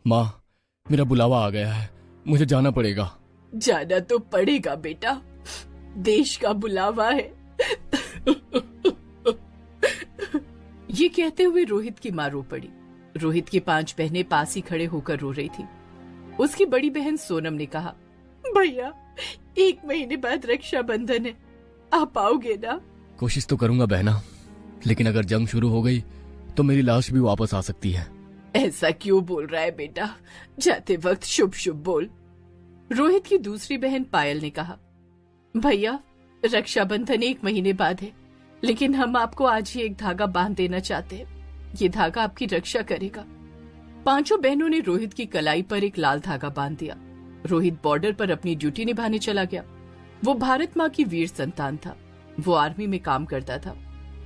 माँ, मेरा बुलावा आ गया है, मुझे जाना पड़ेगा। जाना तो पड़ेगा बेटा, देश का बुलावा है। ये कहते हुए रोहित की माँ रो पड़ी। रोहित की 5 बहनें पास ही खड़े होकर रो रही थी। उसकी बड़ी बहन सोनम ने कहा, भैया 1 महीने बाद रक्षाबंधन है, आप आओगे ना? कोशिश तो करूंगा बहना, लेकिन अगर जंग शुरू हो गई तो मेरी लाश भी वापस आ सकती है। ऐसा क्यों बोल रहा है बेटा, जाते वक्त शुभ शुभ बोल। रोहित की दूसरी बहन पायल ने कहा, भैया रक्षाबंधन 1 महीने बाद है, लेकिन हम आपको आज ही एक धागा बांध देना चाहते हैं। ये धागा आपकी रक्षा करेगा। 5 बहनों ने रोहित की कलाई पर एक लाल धागा बांध दिया। रोहित बॉर्डर पर अपनी ड्यूटी निभाने चला गया। वो भारत माँ की वीर संतान था। वो आर्मी में काम करता था।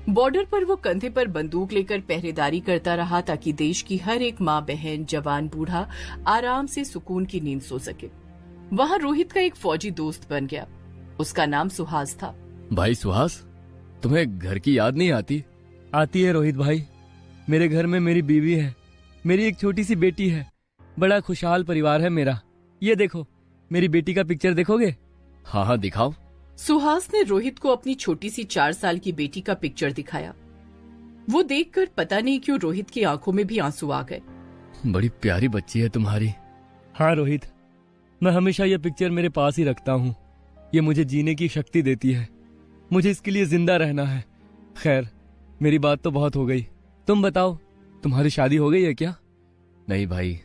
बॉर्डर पर वो कंधे पर बंदूक लेकर पहरेदारी करता रहा ताकि देश की हर एक माँ, बहन, जवान, बूढ़ा आराम से सुकून की नींद सो सके। वहाँ रोहित का एक फौजी दोस्त बन गया। उसका नाम सुहास था। भाई सुहास, तुम्हें घर की याद नहीं आती? आती है रोहित भाई। मेरे घर में मेरी बीवी है, मेरी एक छोटी सी बेटी है। बड़ा खुशहाल परिवार है मेरा। ये देखो, मेरी बेटी का पिक्चर देखोगे? हाँ हाँ दिखाओ। सुहास ने रोहित को अपनी छोटी सी 4 साल की बेटी का पिक्चर दिखाया। वो देखकर पता नहीं क्यों रोहित की आंखों में भी आंसू आ गए। बड़ी प्यारी बच्ची है तुम्हारी। हाँ रोहित, मैं हमेशा ये पिक्चर मेरे पास ही रखता हूँ। ये मुझे जीने की शक्ति देती है। मुझे इसके लिए जिंदा रहना है। खैर, मेरी बात तो बहुत हो गई। तुम बताओ, तुम्हारी शादी हो गई है क्या? नहीं भाई,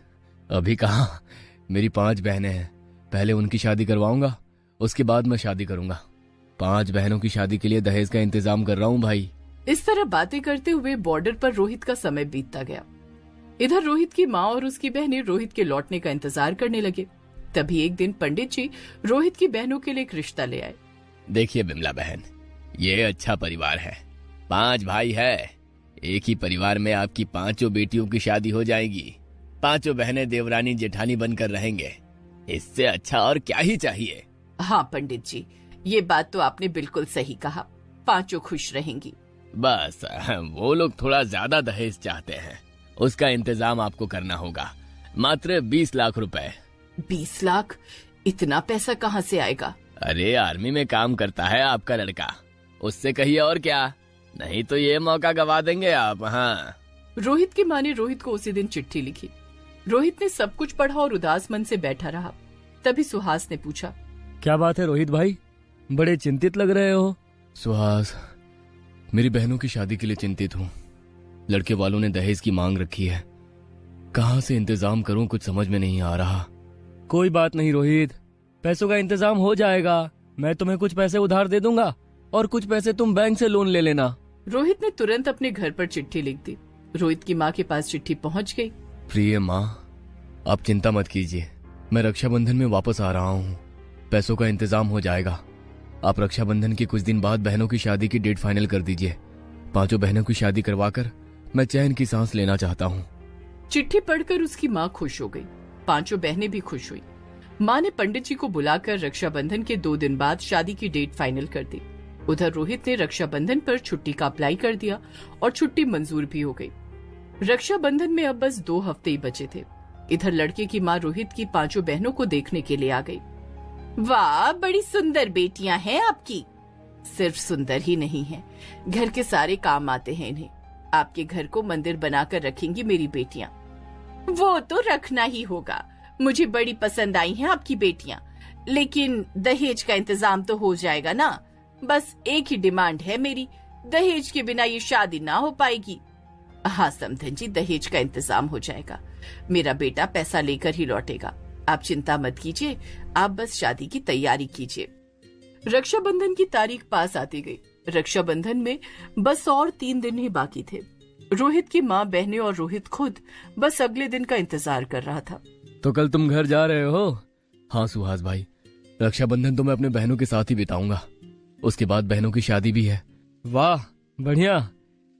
अभी कहाँ। मेरी 5 बहनें हैं, पहले उनकी शादी करवाऊंगा, उसके बाद मैं शादी करूंगा। 5 बहनों की शादी के लिए दहेज का इंतजाम कर रहा हूँ भाई। इस तरह बातें करते हुए बॉर्डर पर रोहित का समय बीतता गया। इधर रोहित की माँ और उसकी बहनें रोहित के लौटने का इंतजार करने लगे। तभी एक दिन पंडित जी रोहित की बहनों के लिए एक रिश्ता ले आए। देखिए बिमला बहन, ये अच्छा परिवार है। 5 भाई है। एक ही परिवार में आपकी 5 बेटियों की शादी हो जाएगी। 5 बहनें देवरानी जेठानी बनकर रहेंगे। इससे अच्छा और क्या ही चाहिए। हाँ पंडित जी, ये बात तो आपने बिल्कुल सही कहा। 5 खुश रहेंगी। बस वो लोग थोड़ा ज्यादा दहेज चाहते हैं, उसका इंतजाम आपको करना होगा। मात्र 20 लाख रुपए। 20 लाख? इतना पैसा कहाँ से आएगा? अरे आर्मी में काम करता है आपका लड़का, उससे कहिए और क्या। नहीं तो ये मौका गवा देंगे आप। हाँ। रोहित की माँ ने रोहित को उसी दिन चिट्ठी लिखी। रोहित ने सब कुछ पढ़ा और उदास मन से बैठा रहा। तभी सुहास ने पूछा, क्या बात है रोहित भाई, बड़े चिंतित लग रहे हो? सुहास, मेरी बहनों की शादी के लिए चिंतित हूँ। लड़के वालों ने दहेज की मांग रखी है, कहाँ से इंतजाम करूँ कुछ समझ में नहीं आ रहा। कोई बात नहीं रोहित, पैसों का इंतजाम हो जाएगा। मैं तुम्हें कुछ पैसे उधार दे दूंगा और कुछ पैसे तुम बैंक से लोन ले लेना। रोहित ने तुरंत अपने घर पर चिट्ठी लिख दी। रोहित की माँ के पास चिट्ठी पहुँच गई। प्रिय माँ, आप चिंता मत कीजिए, मैं रक्षाबंधन में वापस आ रहा हूँ। पैसों का इंतजाम हो जाएगा। आप रक्षाबंधन के कुछ दिन बाद बहनों की शादी की डेट फाइनल कर दीजिए। 5 बहनों की शादी करवाकर मैं चैन की सांस लेना चाहता हूँ। चिट्ठी पढ़कर उसकी माँ खुश हो गई। 5 बहनें भी खुश हुई। माँ ने पंडित जी को बुलाकर रक्षाबंधन के 2 दिन बाद शादी की डेट फाइनल कर दी। उधर रोहित ने रक्षाबंधन पर छुट्टी का अप्लाई कर दिया और छुट्टी मंजूर भी हो गई। रक्षाबंधन में अब बस 2 हफ्ते ही बचे थे। इधर लड़के की माँ रोहित की 5 बहनों को देखने के लिए आ गई। वाह, बड़ी सुंदर बेटियां हैं आपकी। सिर्फ सुंदर ही नहीं है, घर के सारे काम आते हैं इन्हें। आपके घर को मंदिर बनाकर रखेंगी मेरी बेटियां। वो तो रखना ही होगा। मुझे बड़ी पसंद आई हैं आपकी बेटियां, लेकिन दहेज का इंतजाम तो हो जाएगा ना। बस एक ही डिमांड है मेरी, दहेज के बिना ये शादी ना हो पाएगी। हाँ समधन जी, दहेज का इंतजाम हो जाएगा। मेरा बेटा पैसा लेकर ही लौटेगा, आप चिंता मत कीजिए। आप बस शादी की तैयारी कीजिए। रक्षाबंधन की तारीख पास आती गई। रक्षाबंधन में बस और 3 दिन ही बाकी थे। रोहित की माँ, बहनें और रोहित खुद बस अगले दिन का इंतजार कर रहा था। तो कल तुम घर जा रहे हो? हाँ सुहास भाई, रक्षाबंधन तो मैं अपने बहनों के साथ ही बिताऊंगा। उसके बाद बहनों की शादी भी है। वाह बढ़िया,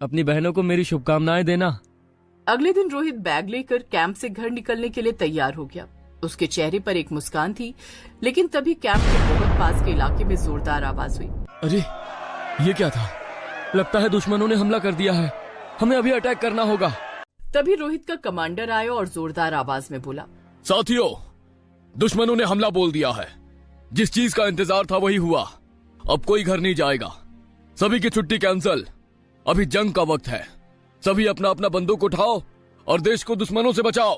अपनी बहनों को मेरी शुभकामनाएं देना। अगले दिन रोहित बैग लेकर कैंप से घर निकलने के लिए तैयार हो गया। उसके चेहरे पर एक मुस्कान थी, लेकिन तभी कैंप के बहुत पास के इलाके में जोरदार आवाज हुई। अरे ये क्या था? लगता है दुश्मनों ने हमला कर दिया है, हमें अभी अटैक करना होगा। तभी रोहित का कमांडर आया और जोरदार आवाज में बोला, साथियों, दुश्मनों ने हमला बोल दिया है। जिस चीज का इंतजार था वही हुआ। अब कोई घर नहीं जाएगा। सभी की छुट्टी कैंसल। अभी जंग का वक्त है। सभी अपना अपना बंदूक उठाओ और देश को दुश्मनों से बचाओ।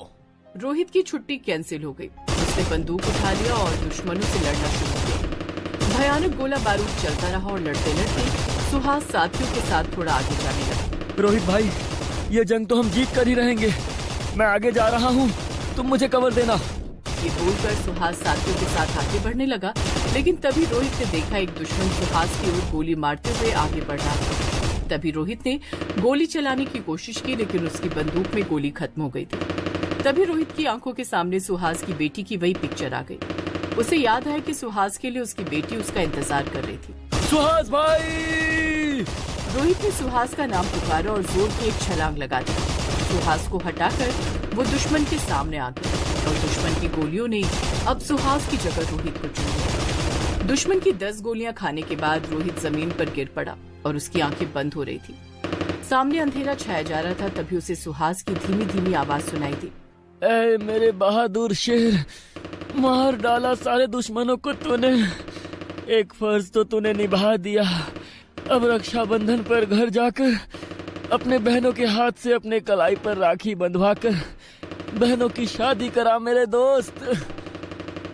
रोहित की छुट्टी कैंसिल हो गई। उसने बंदूक उठा लिया और दुश्मनों से लड़ना शुरू किया। भयानक गोला बारूद चलता रहा और लड़ते लड़ते सुहास साथियों के साथ थोड़ा आगे जाने लगा। रोहित भाई, ये जंग तो हम जीत कर ही रहेंगे। मैं आगे जा रहा हूँ, तुम मुझे कवर देना। ये बोलकर सुहास साथियों के साथ आगे बढ़ने लगा, लेकिन तभी रोहित ने देखा एक दुश्मन सुहास की ओर गोली मारते हुए आगे बढ़ रहा था। तभी रोहित ने गोली चलाने की कोशिश की, लेकिन उसकी बंदूक में गोली खत्म हो गई थी। तभी रोहित की आंखों के सामने सुहास की बेटी की वही पिक्चर आ गई। उसे याद आया कि सुहास के लिए उसकी बेटी उसका इंतजार कर रही थी। सुहास भाई! रोहित ने सुहास का नाम पुकारा और जोर की एक छलांग लगा दी। सुहास को हटाकर वो दुश्मन के सामने आ गया और दुश्मन की गोलियों ने अब सुहास की जगह रोहित को चुन लिया। दुश्मन की 10 गोलियां खाने के बाद रोहित जमीन पर गिर पड़ा और उसकी आंखें बंद हो रही थी। सामने अंधेरा छाया जा रहा था। तभी उसे सुहास की धीमी धीमी आवाज सुनाई दी, ऐ मेरे बहादुर शेर, मार डाला सारे दुश्मनों को तूने। एक फर्ज तो तूने निभा दिया। अब रक्षाबंधन पर घर जाकर अपने बहनों के हाथ से अपने कलाई पर राखी बंधवाकर बहनों की शादी करा मेरे दोस्त।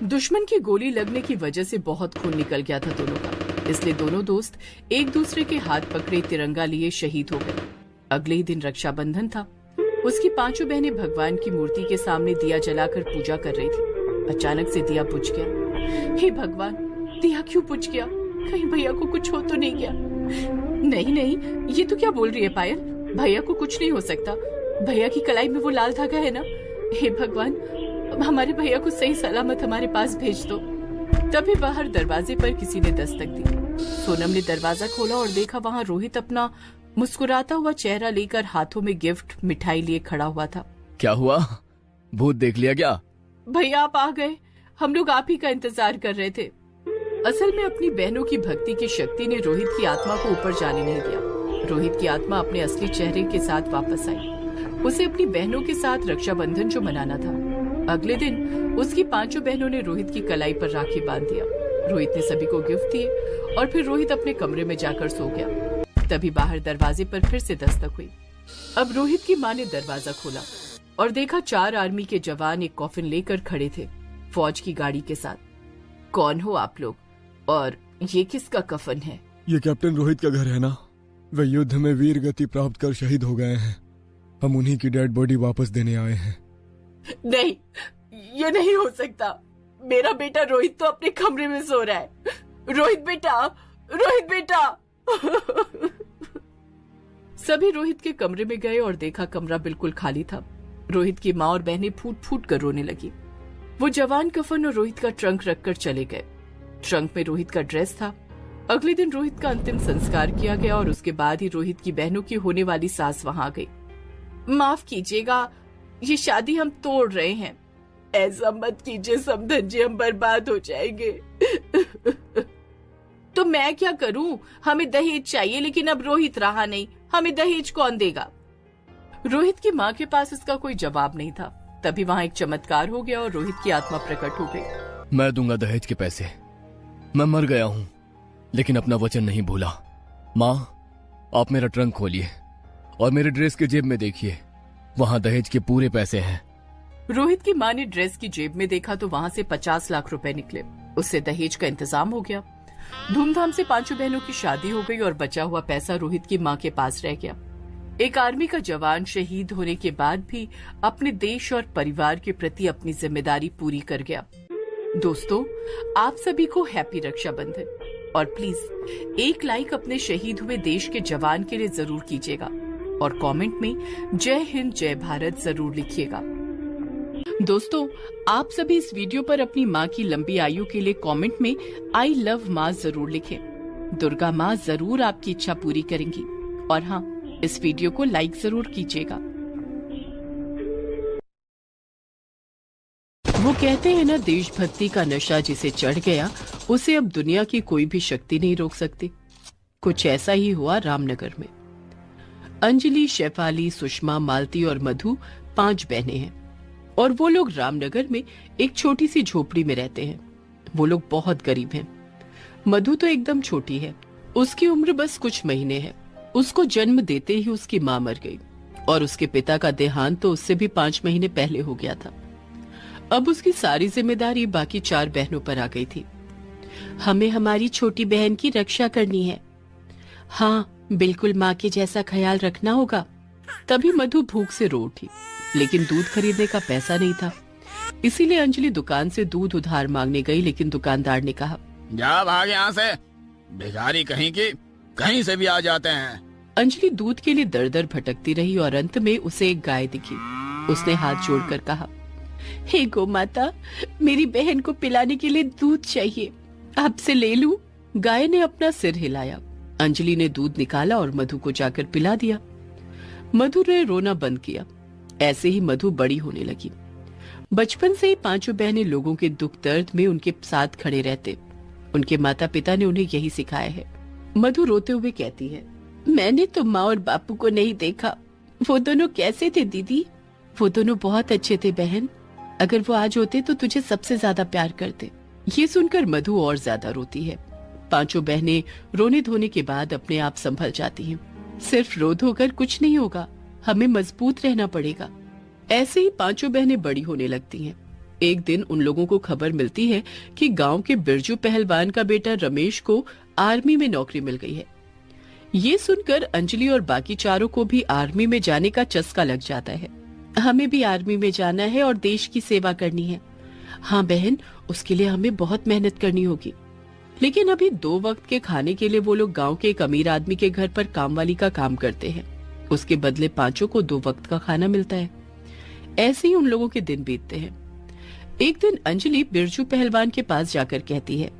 दुश्मन की गोली लगने की वजह से बहुत खून निकल गया था दोनों का, इसलिए दोनों दोस्त एक दूसरे के हाथ पकड़े तिरंगा लिए शहीद हो गए। अगले ही दिन रक्षाबंधन था। उसकी 5 बहनें भगवान की मूर्ति के सामने दिया जलाकर पूजा कर रही थी। अचानक से दिया बुझ गया। हे भगवान, दिया क्यों बुझ गया? कहीं भैया को कुछ हो तो नहीं गया? नहीं नहीं, ये तो क्या बोल रही है पायल? भैया को कुछ नहीं हो सकता। भैया की कलाई में वो लाल धागा है ना। हे भगवान, हमारे भैया को सही सलामत हमारे पास भेज दो। तभी बाहर दरवाजे पर किसी ने दस्तक दी। सोनम ने दरवाजा खोला और देखा वहाँ रोहित अपना मुस्कुराता हुआ चेहरा लेकर हाथों में गिफ्ट मिठाई लिए खड़ा हुआ था। क्या हुआ? भूत देख लिया क्या? भैया आप आ गए। हम लोग आप ही का इंतजार कर रहे थे। असल में अपनी बहनों की भक्ति की शक्ति ने रोहित की आत्मा को ऊपर जाने नहीं दिया। रोहित की आत्मा अपने असली चेहरे के साथ वापस आई। उसे अपनी बहनों के साथ रक्षाबंधन जो मनाना था। अगले दिन उसकी 5 बहनों ने रोहित की कलाई पर राखी बांध दिया। रोहित ने सभी को गिफ्ट दिए और फिर रोहित अपने कमरे में जाकर सो गया। तभी बाहर दरवाजे पर फिर से दस्तक हुई। अब रोहित की माँ ने दरवाजा खोला और देखा 4 आर्मी के जवान एक कॉफिन लेकर खड़े थे, फौज की गाड़ी के साथ। कौन हो आप लोग और ये किसका कफन है? ये कैप्टन रोहित का घर है ना। वे युद्ध में वीर गति प्राप्त कर शहीद हो गए हैं। हम उन्हीं की डेड बॉडी वापस देने आए हैं। नहीं, ये नहीं हो सकता। मेरा बेटा रोहित तो अपने कमरे में सो रहा है। रोहित बेटा, रोहित बेटा। सभी रोहित के कमरे में गए और देखा कमरा बिल्कुल खाली था। रोहित की माँ और बहनें फूट फूट कर रोने लगी। वो जवान कफन और रोहित का ट्रंक रखकर चले गए। ट्रंक में रोहित का ड्रेस था। अगले दिन रोहित का अंतिम संस्कार किया गया और उसके बाद ही रोहित की बहनों की होने वाली सास वहां आ गई। माफ कीजिएगा, ये शादी हम तोड़ रहे हैं। ऐसा मत कीजिए समधन जी, हम बर्बाद हो जाएंगे। तो मैं क्या करूं? हमें दहेज चाहिए, लेकिन अब रोहित रहा नहीं। हमें दहेज कौन देगा? रोहित की माँ के पास इसका कोई जवाब नहीं था। तभी वहाँ एक चमत्कार हो गया और रोहित की आत्मा प्रकट हो गई। मैं दूंगा दहेज के पैसे। मैं मर गया हूँ लेकिन अपना वचन नहीं भूला। माँ, आप मेरा ट्रंक खोलिए और मेरे ड्रेस के जेब में देखिए, वहाँ दहेज के पूरे पैसे हैं। रोहित की माँ ने ड्रेस की जेब में देखा तो वहाँ से 50 लाख रुपए निकले। उससे दहेज का इंतजाम हो गया। धूमधाम से 5 बहनों की शादी हो गई और बचा हुआ पैसा रोहित की माँ के पास रह गया। एक आर्मी का जवान शहीद होने के बाद भी अपने देश और परिवार के प्रति अपनी जिम्मेदारी पूरी कर गया। दोस्तों, आप सभी को हैप्पी रक्षाबंधन। और प्लीज एक लाइक अपने शहीद हुए देश के जवान के लिए जरूर कीजिएगा और कमेंट में जय हिंद जय भारत जरूर लिखिएगा। दोस्तों, आप सभी इस वीडियो पर अपनी माँ की लंबी आयु के लिए कमेंट में आई लव माँ जरूर लिखें। दुर्गा माँ जरूर आपकी इच्छा पूरी करेंगी। और हाँ, इस वीडियो को लाइक जरूर कीजिएगा। वो कहते हैं ना, देशभक्ति का नशा जिसे चढ़ गया उसे अब दुनिया की कोई भी शक्ति नहीं रोक सकती। कुछ ऐसा ही हुआ रामनगर में। अंजलि, शेफाली, सुषमा, मालती और मधु 5 बहनें हैं और वो लोग रामनगर में एक छोटी सी झोपड़ी में रहते हैं। वो लोग बहुत गरीब हैं। मधु तो एकदम छोटी है, उसकी उम्र बस कुछ महीने है। उसको जन्म देते ही उसकी माँ मर गई और उसके पिता का देहांत तो उससे भी 5 महीने पहले हो गया था। अब उसकी सारी जिम्मेदारी बाकी 4 बहनों पर आ गई थी। हमें हमारी छोटी बहन की रक्षा करनी है। हाँ, बिल्कुल माँ के जैसा ख्याल रखना होगा। तभी मधु भूख से रो उठी, लेकिन दूध खरीदने का पैसा नहीं था। इसीलिए अंजलि दुकान से दूध उधार मांगने गई, लेकिन दुकानदार ने कहा, जा भाग यहाँ से, भिखारी कहीं की, कहीं से भी आ जाते हैं। अंजलि दूध के लिए दर दर भटकती रही और अंत में उसे एक गाय दिखी। उसने हाथ जोड़कर कहा, हे गौ माता, मेरी बहन को पिलाने के लिए दूध चाहिए, आपसे ले लूं? गाय ने अपना सिर हिलाया। अंजलि ने दूध निकाला और मधु को जाकर पिला दिया। मधु ने रोना बंद किया। ऐसे ही मधु बड़ी होने लगी। बचपन से ही 5 बहनें लोगों के दुख दर्द में उनके साथ खड़े रहते। उनके माता पिता ने उन्हें यही सिखाया है। मधु रोते हुए कहती है, मैंने तो माँ और बापू को नहीं देखा। वो दोनों कैसे थे दीदी? वो दोनों बहुत अच्छे थे बहन। अगर वो आज होते तो तुझे सबसे ज्यादा प्यार करते। ये सुनकर मधु और ज्यादा रोती है। 5 बहनें रोने धोने के बाद अपने आप संभल जाती हैं। सिर्फ रो धोकर कुछ नहीं होगा, हमें मजबूत रहना पड़ेगा। ऐसे ही 5 बहनें बड़ी होने लगती हैं। एक दिन उन लोगों को खबर मिलती है कि गांव के बिरजू पहलवान का बेटा रमेश को आर्मी में नौकरी मिल गई है। ये सुनकर अंजलि और बाकी चारों को भी आर्मी में जाने का चस्का लग जाता है। हमें भी आर्मी में जाना है और देश की सेवा करनी है। हाँ बहन, उसके लिए हमें बहुत मेहनत करनी होगी। लेकिन अभी 2 वक्त के खाने के लिए वो लोग गांव के एक अमीर आदमी के घर पर कामवाली का काम करते हैं। उसके बदले 5 को 2 वक्त का खाना मिलता है। ऐसे ही उन लोगों के दिन बीतते हैं। एक दिन अंजलि बिरजू पहलवान के पास जाकर कहती है,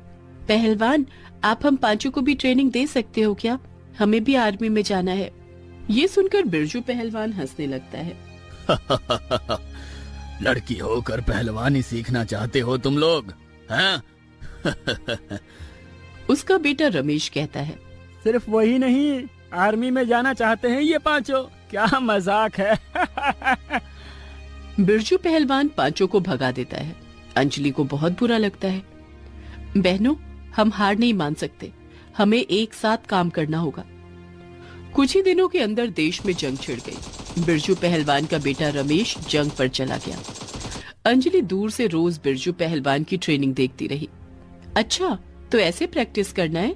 पहलवान, आप हम 5 को भी ट्रेनिंग दे सकते हो क्या? हमें भी आर्मी में जाना है। ये सुनकर बिरजू पहलवान हंसने लगता है। लड़की होकर पहलवानी सीखना चाहते हो तुम लोग, हैं? उसका बेटा रमेश कहता है, सिर्फ वही नहीं, आर्मी में जाना चाहते हैं ये 5। क्या मजाक है। बिरजू पहलवान 5 को भगा देता है। अंजलि को बहुत बुरा लगता है। बहनों, हम हार नहीं मान सकते, हमें एक साथ काम करना होगा। कुछ ही दिनों के अंदर देश में जंग छिड़ गई। बिरजू पहलवान का बेटा रमेश जंग पर चला गया। अंजलि दूर से रोज बिरजू पहलवान की ट्रेनिंग देखती रही। अच्छा, तो ऐसे प्रैक्टिस करना है?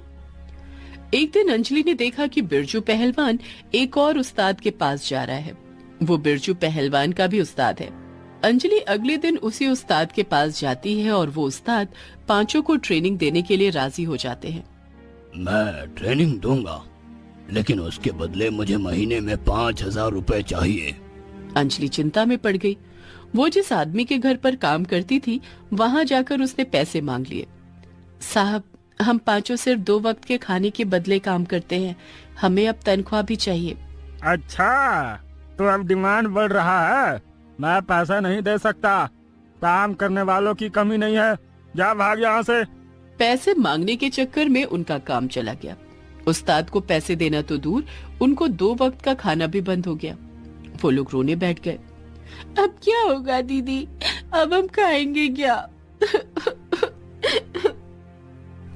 एक दिन अंजलि ने देखा कि बिरजू पहलवान एक और उस्ताद के पास जा रहा है। वो बिरजू पहलवान का भी उस्ताद है। अंजलि अगले दिन उसी उस्ताद के पास जाती है और वो उस्ताद 5 को ट्रेनिंग देने के लिए राजी हो जाते हैं। मैं ट्रेनिंग दूंगा, लेकिन उसके बदले मुझे महीने में 5,000 रुपए चाहिए। अंजलि चिंता में पड़ गई। वो जिस आदमी के घर पर काम करती थी, वहाँ जाकर उसने पैसे मांग लिए। साहब, हम 5 सिर्फ 2 वक्त के खाने के बदले काम करते हैं, हमें अब तनख्वाह भी चाहिए। अच्छा, तो अब डिमांड बढ़ रहा है। मैं पैसा नहीं दे सकता, काम करने वालों की कमी नहीं है, जा भाग यहाँ से। पैसे मांगने के चक्कर में उनका काम चला गया। उस्ताद को पैसे देना तो दूर, उनको 2 वक्त का खाना भी बंद हो गया। वो लोग रोने बैठ गए। अब क्या होगा दीदी, अब हम खाएंगे क्या?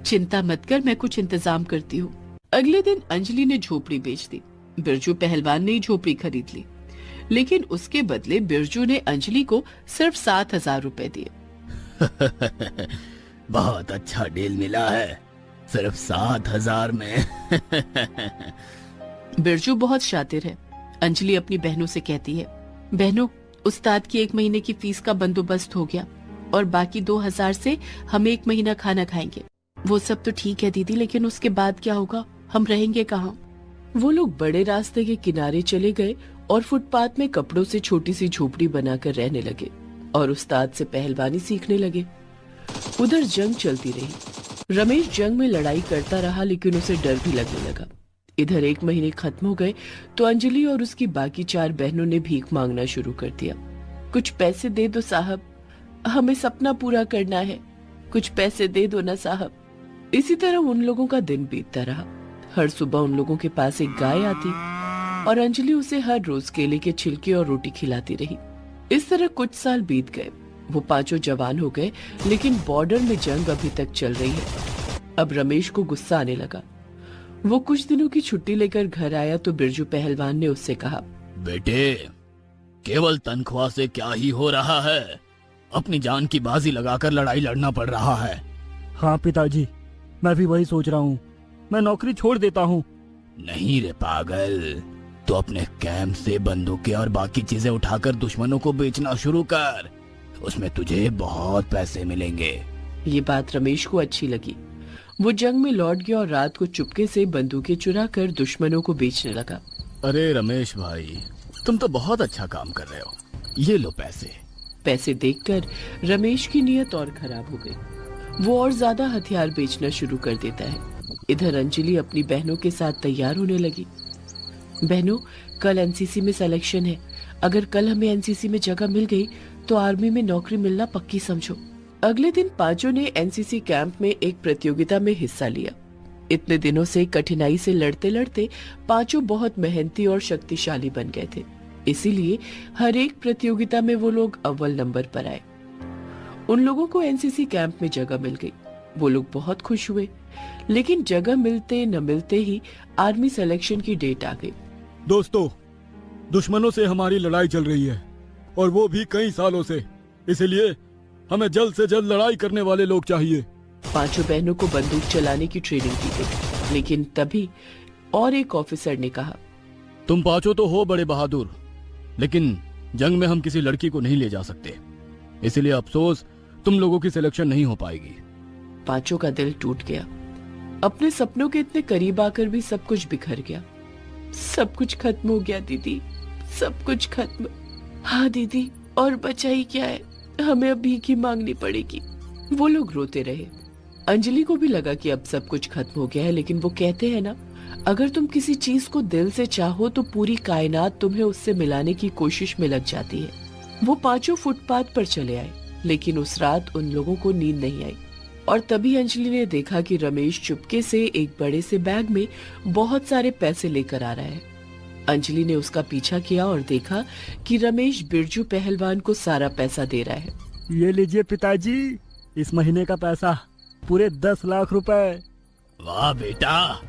चिंता मत कर, मैं कुछ इंतजाम करती हूँ। अगले दिन अंजलि ने झोपड़ी बेच दी। बिरजू पहलवान ने झोपड़ी खरीद ली, लेकिन उसके बदले बिरजू ने अंजलि को सिर्फ 7,000 रुपए दिए। बहुत अच्छा डील मिला है, सिर्फ 7,000 में। बिरजू बहुत शातिर है। अंजलि अपनी बहनों से कहती है, बहनों, उस्ताद की 1 महीने की फीस का बंदोबस्त हो गया और बाकी 2,000 से हम 1 महीना खाना खाएंगे। वो सब तो ठीक है दीदी, लेकिन उसके बाद क्या होगा? हम रहेंगे कहाँ? वो लोग बड़े रास्ते के किनारे चले गए और फुटपाथ में कपड़ों से छोटी सी झोपड़ी बनाकर रहने लगे और उस्ताद से पहलवानी सीखने लगे। उधर जंग चलती रही। रमेश जंग में लड़ाई करता रहा, लेकिन उसे डर भी लगने लगा। इधर 1 महीने खत्म हो गए तो अंजलि और उसकी बाकी 4 बहनों ने भीख मांगना शुरू कर दिया। कुछ पैसे दे दो साहब, हमें सपना पूरा करना है, कुछ पैसे दे दो ना साहब। इसी तरह उन लोगों का दिन बीतता रहा। हर सुबह उन लोगों के पास एक गाय आती और अंजलि उसे हर रोज केले के छिलके और रोटी खिलाती रही। इस तरह कुछ साल बीत गए। वो पांचों जवान हो गए, लेकिन बॉर्डर में जंग अभी तक चल रही है। अब रमेश को गुस्सा आने लगा। वो कुछ दिनों की छुट्टी लेकर घर आया तो बिरजू पहलवान ने उससे कहा, बेटे, केवल तनख्वाह से क्या ही हो रहा है? अपनी जान की बाजी लगाकर लड़ाई लड़ना पड़ रहा है। हाँ पिताजी, मैं भी वही सोच रहा हूँ। मैं नौकरी छोड़ देता हूँ। नहीं रे पागल, तो अपने कैंप से बंदूकें और बाकी चीजें उठाकर दुश्मनों को बेचना शुरू कर। उसमें तुझे बहुत पैसे मिलेंगे। ये बात रमेश को अच्छी लगी। वो जंग में लौट गया और रात को चुपके से बंदूकें चुरा कर दुश्मनों को बेचने लगा। अरे रमेश भाई, तुम तो बहुत अच्छा काम कर रहे हो। ये लो पैसे। पैसे देखकर रमेश की नीयत और खराब हो गई। वो और ज्यादा हथियार बेचना शुरू कर देता है। इधर अंजलि अपनी बहनों के साथ तैयार होने लगी। बहनों, कल एनसीसी में सिलेक्शन है। अगर कल हमें एनसीसी में जगह मिल गई तो आर्मी में नौकरी मिलना पक्की समझो। अगले दिन पांचों ने एनसीसी कैंप में एक प्रतियोगिता में हिस्सा लिया। इतने दिनों से कठिनाई से लड़ते लड़ते पांचों बहुत मेहनती और शक्तिशाली बन गए थे। इसीलिए हर एक प्रतियोगिता में वो लोग अव्वल नंबर पर आए। उन लोगों को एनसीसी कैंप में जगह मिल गई। वो लोग बहुत खुश हुए, लेकिन जगह मिलते न मिलते ही आर्मी सिलेक्शन की डेट आ गई। दोस्तों, दुश्मनों से हमारी लड़ाई चल रही है और वो भी कई सालों से। इसलिए हमें जल्द से जल्द लड़ाई करने वाले लोग चाहिए। पांचों बहनों को बंदूक चलाने की ट्रेनिंग दी गई, लेकिन तभी और एक ऑफिसर ने कहा, तुम पांचों तो हो बड़े बहादुर, लेकिन जंग में हम किसी लड़की को नहीं ले जा सकते। इसलिए अफसोस, तुम लोगों की सिलेक्शन नहीं हो पाएगी। पांचों का दिल टूट गया। अपने सपनों के इतने करीब आकर भी सब कुछ बिखर गया। सब कुछ खत्म हो गया दीदी, सब कुछ खत्म। हाँ दीदी, और बचा ही क्या है, हमें अब भीख ही मांगनी पड़ेगी। वो लोग रोते रहे। अंजलि को भी लगा कि अब सब कुछ खत्म हो गया है, लेकिन वो कहते हैं ना, अगर तुम किसी चीज को दिल से चाहो तो पूरी कायनात तुम्हें उससे मिलाने की कोशिश में लग जाती है। वो पांचों फुटपाथ पर चले आए, लेकिन उस रात उन लोगों को नींद नहीं आई। और तभी अंजलि ने देखा कि रमेश चुपके से एक बड़े से बैग में बहुत सारे पैसे लेकर आ रहा है। अंजलि ने उसका पीछा किया और देखा कि रमेश बिरजू पहलवान को सारा पैसा दे रहा है। ये लीजिए पिताजी, इस महीने का पैसा, पूरे 10 लाख रुपए। वाह बेटा,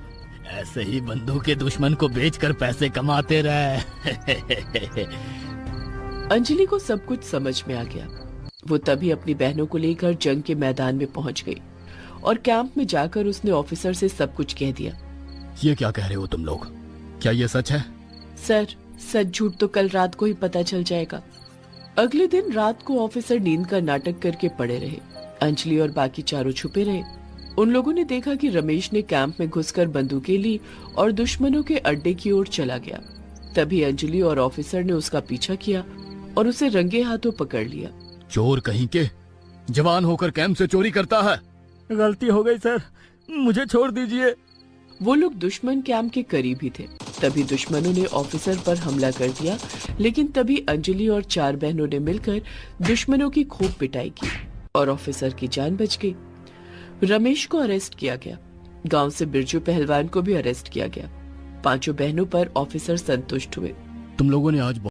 ऐसे ही बंदूक दुश्मन को बेचकर पैसे कमाते रहे। अंजलि को सब कुछ समझ में आ गया। वो तभी अपनी बहनों को लेकर जंग के मैदान में पहुंच गई और कैंप में जाकर उसने ऑफिसर से सब कुछ कह दिया। ये क्या कह रहे हो तुम लोग? क्या ये सच है? सर, सच झूठ तो कल रात को ही पता चल जाएगा। अगले दिन रात को ऑफिसर नींद का नाटक करके पड़े रहे। अंजलि और बाकी चारों छुपे रहे। उन लोगों ने देखा कि रमेश ने कैंप में घुसकर बंदूकें ली और दुश्मनों के अड्डे की ओर चला गया। तभी अंजलि और ऑफिसर ने उसका पीछा किया और उसे रंगे हाथों पकड़ लिया। चोर कहीं के, जवान होकर कैंप से चोरी करता है। गलती हो गई सर, मुझे छोड़ दीजिए। वो लोग दुश्मन कैंप के करीब ही थे। तभी दुश्मनों ने ऑफिसर पर हमला कर दिया, लेकिन तभी अंजलि और 4 बहनों ने मिलकर दुश्मनों की खूब पिटाई की और ऑफिसर की जान बच गई। रमेश को अरेस्ट किया गया। गांव से बिरजू पहलवान को भी अरेस्ट किया गया। पांचों बहनों पर ऑफिसर संतुष्ट हुए। तुम लोगों ने आज